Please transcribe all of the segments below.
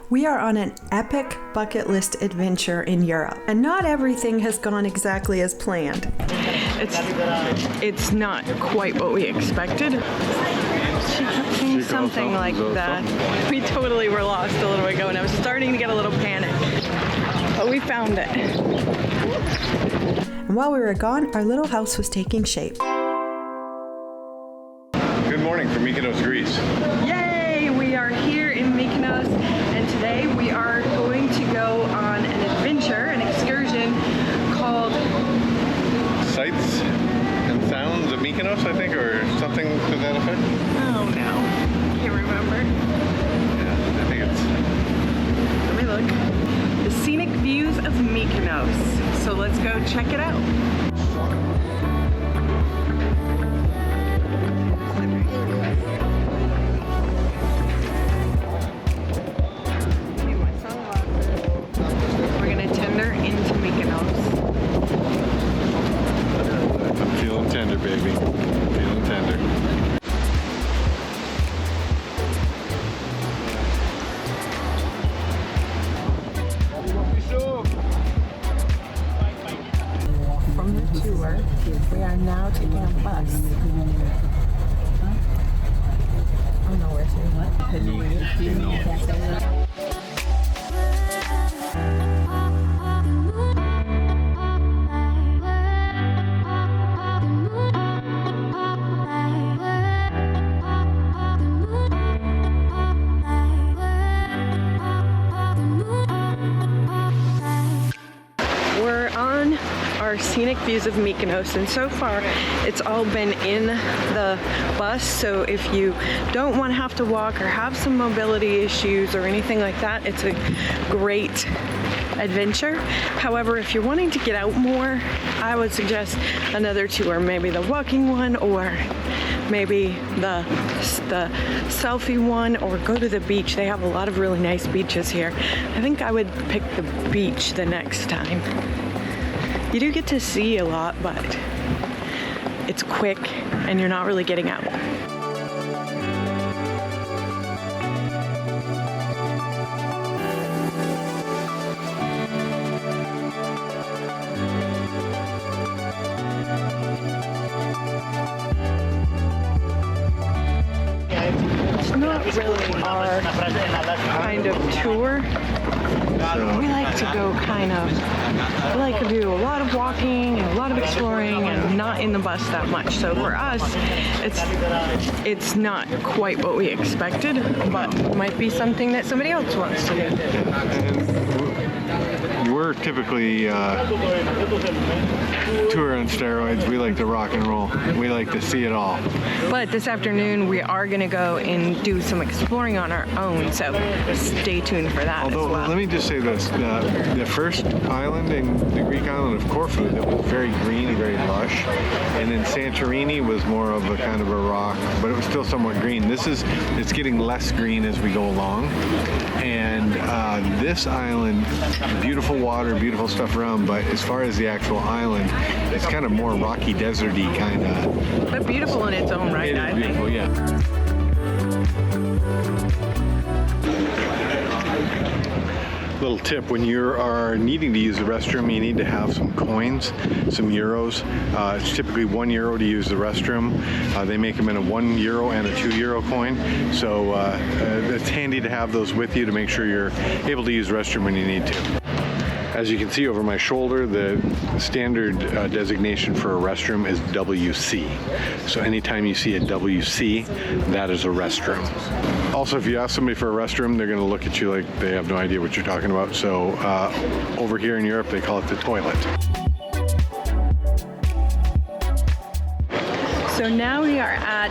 We are on an epic bucket list adventure in Europe, and not everything has gone exactly as planned. It's not quite what we expected. She kept saying something like that. We totally were lost a little bit ago, and I was starting to get a little panic. But we found it. And while we were gone, our little house was taking shape. Good morning from Mykonos, Greece. Yay! We are here in Mykonos, and today we are going to go on an adventure, an excursion called Sights and Sounds of Mykonos, I think, or something to that effect. Oh no, can't remember. Yeah, I think it's... Let me look. The Scenic Views of Mykonos. So let's go check it out. We're gonna tender into Mykonos. I'm feeling tender, baby. Feeling tender. From the tour, we are now taking a bus. Oh no, where's your what? We're on our Scenic Views of Mykonos, and so far it's all been in the bus, so if you don't want to have to walk or have some mobility issues or anything like that, it's a great adventure. However, if you're wanting to get out more, I would suggest another tour, maybe the walking one, or maybe the selfie one, or go to the beach. They have a lot of really nice beaches here. I think I would pick the beach the next time. You do get to see a lot, but it's quick and you're not really getting out. It's not really our kind of tour. We like to go we like to do a lot of walking and a lot of exploring and not in the bus that much. So for us, it's not quite what we expected, but might be something that somebody else wants to do. We're typically tour on steroids. We like to rock and roll. We like to see it all. But this afternoon we are going to go and do some exploring on our own, so stay tuned for that. Although, as well. let me just say this, the first island in the Greek island of Corfu that was very green and very lush, and then Santorini was more of a kind of a rock, but it was still somewhat green. It's getting less green as we go along, and this island, beautiful water, beautiful stuff around, but as far as the actual island, it's kind of more rocky, deserty kind of. But beautiful in its own right, It is beautiful, yeah. Little tip, when you are needing to use the restroom, you need to have some coins, some euros. It's typically €1 to use the restroom. They make them in a €1 and a €2 coin. So it's handy to have those with you to make sure you're able to use the restroom when you need to. As you can see over my shoulder, the standard designation for a restroom is WC. So anytime you see a WC, that is a restroom. Also, if you ask somebody for a restroom, they're going to look at you like they have no idea what you're talking about. So over here in Europe, they call it the toilet. So now we are at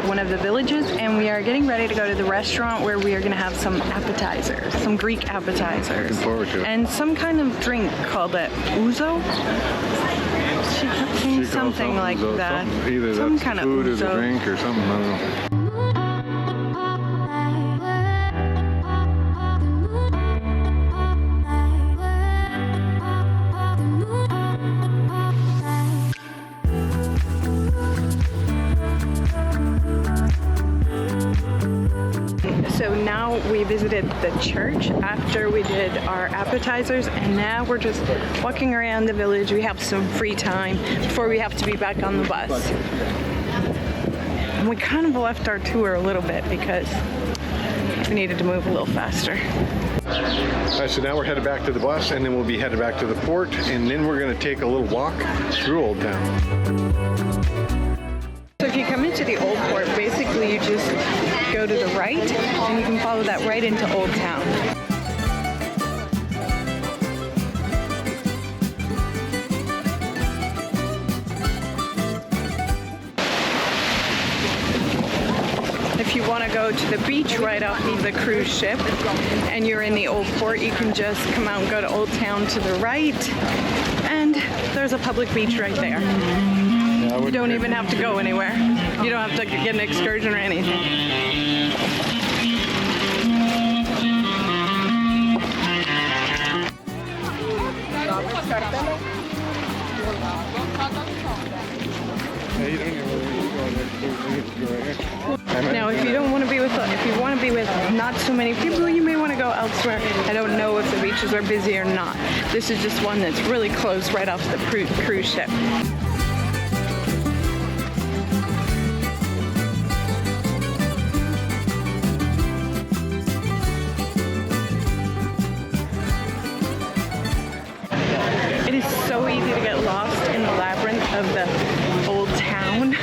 one of the villages, and we are getting ready to go to the restaurant where we are going to have some appetizers, some Greek appetizers. Looking forward to it. And some kind of drink called ouzo. She kept saying something like that. Either some that's kind food of or the drink or something, I don't know. So now we visited the church after we did our appetizers, and now we're just walking around the village. We have some free time before we have to be back on the bus. And we kind of left our tour a little bit because we needed to move a little faster. All right, so now we're headed back to the bus, and then we'll be headed back to the port, and then we're going to take a little walk through Old Town. So if you come into the old port, basically you just go to the right, and you can follow that right into Old Town. If you want to go to the beach right off of the cruise ship and you're in the old port, you can just come out and go to Old Town to the right, and there's a public beach right there. You don't even have to go anywhere. You don't have to get an excursion or anything. Now, if you want to be with not so many people, you may want to go elsewhere. I don't know if the beaches are busy or not. This is just one that's really close right off the cruise ship. It is so easy to get lost in the labyrinth of the old town.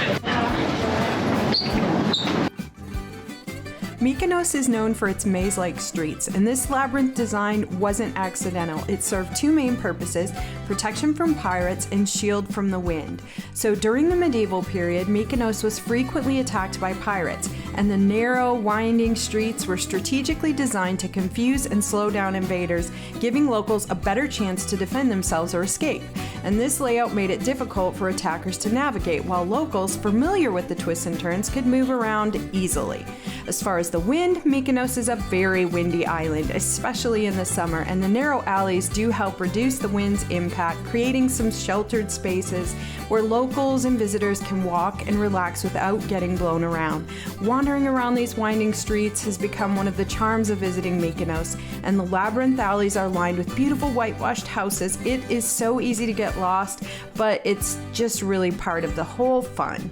Mykonos is known for its maze-like streets, and this labyrinth design wasn't accidental. It served two main purposes: protection from pirates and shield from the wind. So during the medieval period, Mykonos was frequently attacked by pirates, and the narrow, winding streets were strategically designed to confuse and slow down invaders, giving locals a better chance to defend themselves or escape. And this layout made it difficult for attackers to navigate, while locals familiar with the twists and turns could move around easily. As far as the wind, Mykonos is a very windy island, especially in the summer, and the narrow alleys do help reduce the wind's impact, creating some sheltered spaces where locals and visitors can walk and relax without getting blown around. Wandering around these winding streets has become one of the charms of visiting Mykonos, and the labyrinth alleys are lined with beautiful whitewashed houses. It is so easy to get lost, but it's just really part of the whole fun.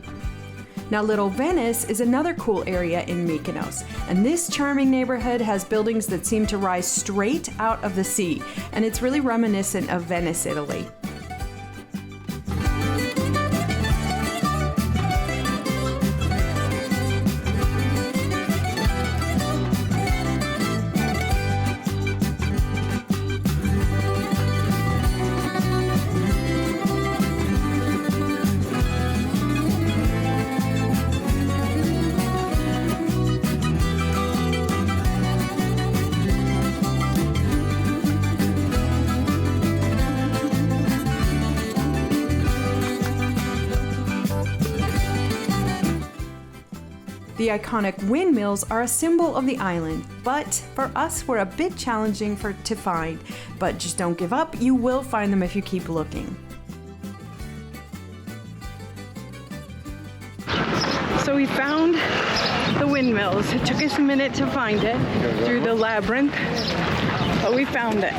Now, Little Venice is another cool area in Mykonos, and this charming neighborhood has buildings that seem to rise straight out of the sea, and it's really reminiscent of Venice, Italy. The iconic windmills are a symbol of the island, but for us were a bit challenging to find. But just don't give up, you will find them if you keep looking. So we found the windmills. It took us a minute to find it through the labyrinth, but we found it.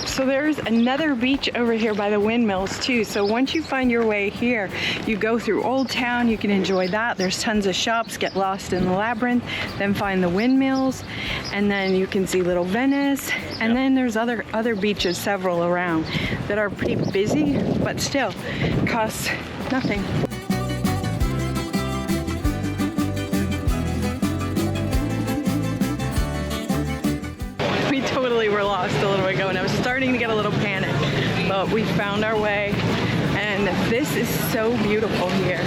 So there's another beach over here by the windmills too. So once you find your way here, you go through Old Town, you can enjoy that. There's tons of shops, get lost in the labyrinth, then find the windmills, and then you can see Little Venice. And then there's other beaches, several around, that are pretty busy, but still cost nothing. We totally were lost a little bit ago, and I was starting to get a little panic, but we found our way, and this is so beautiful here.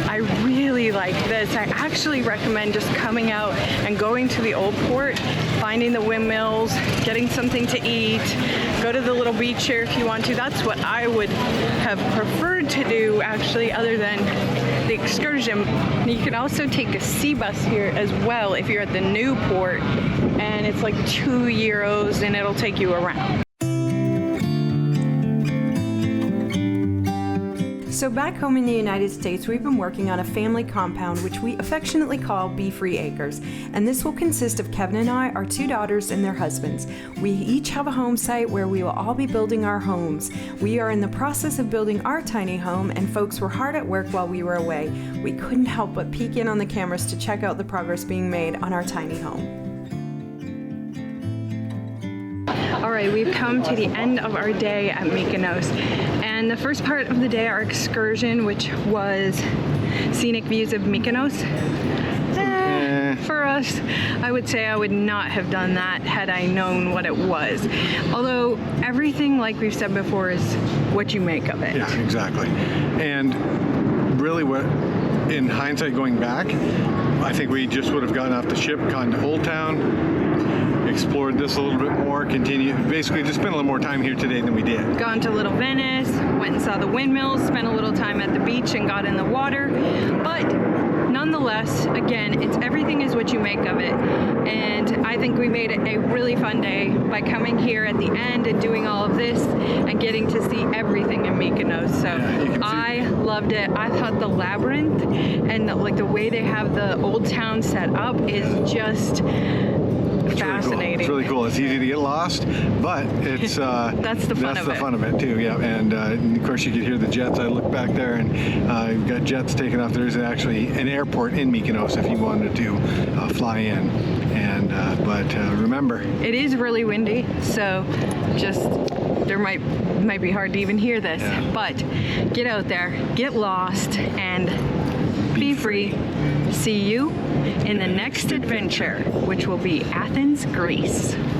I really like this. I actually recommend just coming out and going to the old port, finding the windmills, getting something to eat, go to the little beach here if you want to. That's what I would have preferred to do, actually, other than the excursion. You can also take a sea bus here as well if you're at the new port, and it's like €2 and it'll take you around. So back home in the United States, we've been working on a family compound which we affectionately call Be Free Acres. And this will consist of Kevin and I, our 2 daughters, and their husbands. We each have a home site where we will all be building our homes. We are in the process of building our tiny home, and folks were hard at work while we were away. We couldn't help but peek in on the cameras to check out the progress being made on our tiny home. All right, we've come to the end of our day at Mykonos, and the first part of the day, our excursion, which was Scenic Views of Mykonos. For us, I would say I would not have done that had I known what it was. Although everything, like we've said before, is what you make of it. Yeah, exactly. And really what, in hindsight going back, I think we just would have gotten off the ship, gone to Old Town, explored this a little bit more, basically just spent a little more time here today than we did. Gone to Little Venice, went and saw the windmills, spent a little time at the beach and got in the water. But nonetheless, again, everything is what you make of it. And I think we made it a really fun day by coming here at the end and doing all of this and getting to see everything in Mykonos. So yeah, I loved it. I thought the Labyrinth and the way they have the old town set up is just fascinating. It's really cool. It's easy to get lost, but it's that's the fun of it too. Yeah, and of course you could hear the jets. I looked back there, and you've got jets taking off. There's actually an airport in Mykonos if you wanted to fly in. And but remember, it is really windy, so just there might be hard to even hear this. Yeah. But get out there, get lost, and be free. See you in the next adventure, which will be Athens, Greece.